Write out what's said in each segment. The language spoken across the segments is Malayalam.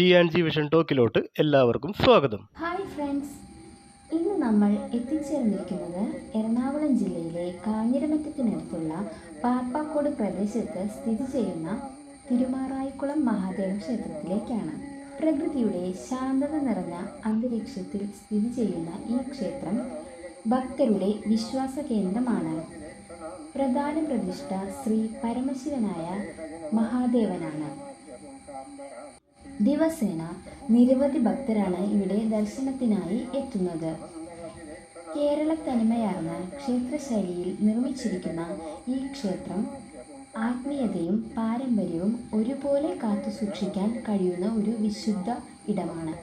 ജി വിഷൻ ടോക്കിലോട്ട് എല്ലാവർക്കും സ്വാഗതം. ഹായ് ഫ്രണ്ട്സ്, ഇന്ന് നമ്മൾ എത്തിച്ചേർന്നിരിക്കുന്നത് എറണാകുളം ജില്ലയിലെ കാഞ്ഞിരമറ്റത്തിനടുത്തുള്ള പാപ്പാക്കോട് പ്രദേശത്ത് സ്ഥിതി ചെയ്യുന്ന തിരുമാറായിക്കുളം മഹാദേവ ക്ഷേത്രത്തിലേക്കാണ്. പ്രകൃതിയുടെ ശാന്തത നിറഞ്ഞ അന്തരീക്ഷത്തിൽ സ്ഥിതി ചെയ്യുന്ന ഈ ക്ഷേത്രം ഭക്തരുടെ വിശ്വാസ കേന്ദ്രമാണ്. പ്രധാന പ്രതിഷ്ഠ ശ്രീ പരമശിവനായ മഹാദേവനാണ്. ദിവസേന നിരവധി ഭക്തരാണ് ഇവിടെ ദർശനത്തിനായി എത്തുന്നത്. കേരള തനിമയാർന്ന ക്ഷേത്രശൈലിയിൽ നിർമ്മിച്ചിരിക്കുന്ന ഈ ക്ഷേത്രം ആത്മീയതയും പാരമ്പര്യവും ഒരുപോലെ കാത്തുസൂക്ഷിക്കാൻ കഴിയുന്ന ഒരു വിശുദ്ധ ഇടമാണ്.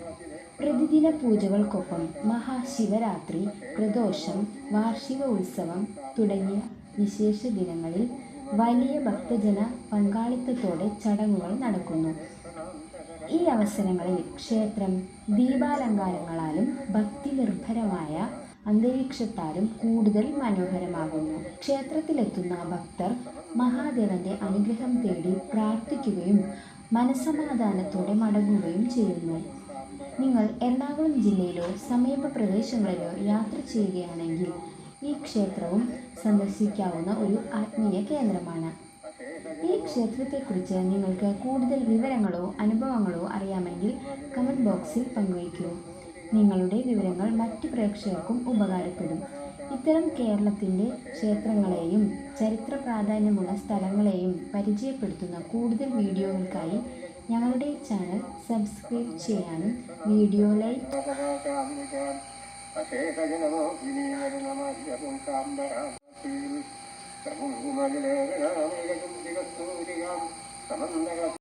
പ്രതിദിന പൂജകൾക്കൊപ്പം മഹാശിവരാത്രി, പ്രദോഷം, വാർഷിക ഉത്സവം തുടങ്ങിയ വിശേഷ ദിനങ്ങളിൽ വലിയ ഭക്തജന പങ്കാളിത്തത്തോടെ ചടങ്ങുകൾ നടക്കുന്നു. ഈ അവസരങ്ങളിൽ ക്ഷേത്രം ദീപാലങ്കാരങ്ങളാലും ഭക്തി നിർഭരമായ അന്തരീക്ഷത്താലും കൂടുതൽ മനോഹരമാകുന്നു. ക്ഷേത്രത്തിലെത്തുന്ന ഭക്തർ മഹാദേവന്റെ അനുഗ്രഹം തേടി പ്രാർത്ഥിക്കുകയും മനസ്സമാധാനത്തോടെ മടങ്ങുകയും ചെയ്യുന്നു. നിങ്ങൾ എറണാകുളം ജില്ലയിലോ സമീപ പ്രദേശങ്ങളിലോ യാത്ര ചെയ്യുകയാണെങ്കിൽ ഈ ക്ഷേത്രവും സന്ദർശിക്കാവുന്ന ഒരു ആത്മീയ കേന്ദ്രമാണ്. ഈ ക്ഷേത്രത്തെക്കുറിച്ച് നിങ്ങൾക്ക് കൂടുതൽ വിവരങ്ങളോ അനുഭവങ്ങളോ അറിയാമെങ്കിൽ കമൻറ്റ് ബോക്സിൽ പങ്കുവയ്ക്കൂ. നിങ്ങളുടെ വിവരങ്ങൾ മറ്റ് പ്രേക്ഷകർക്കും ഉപകാരപ്പെടും. ഇത്തരം കേരളത്തിൻ്റെ ക്ഷേത്രങ്ങളെയും ചരിത്ര പ്രാധാന്യമുള്ള സ്ഥലങ്ങളെയും പരിചയപ്പെടുത്തുന്ന കൂടുതൽ വീഡിയോകൾക്കായി ഞങ്ങളുടെ ചാനൽ സബ്സ്ക്രൈബ് ചെയ്യാനും വീഡിയോ ലൈക്ക്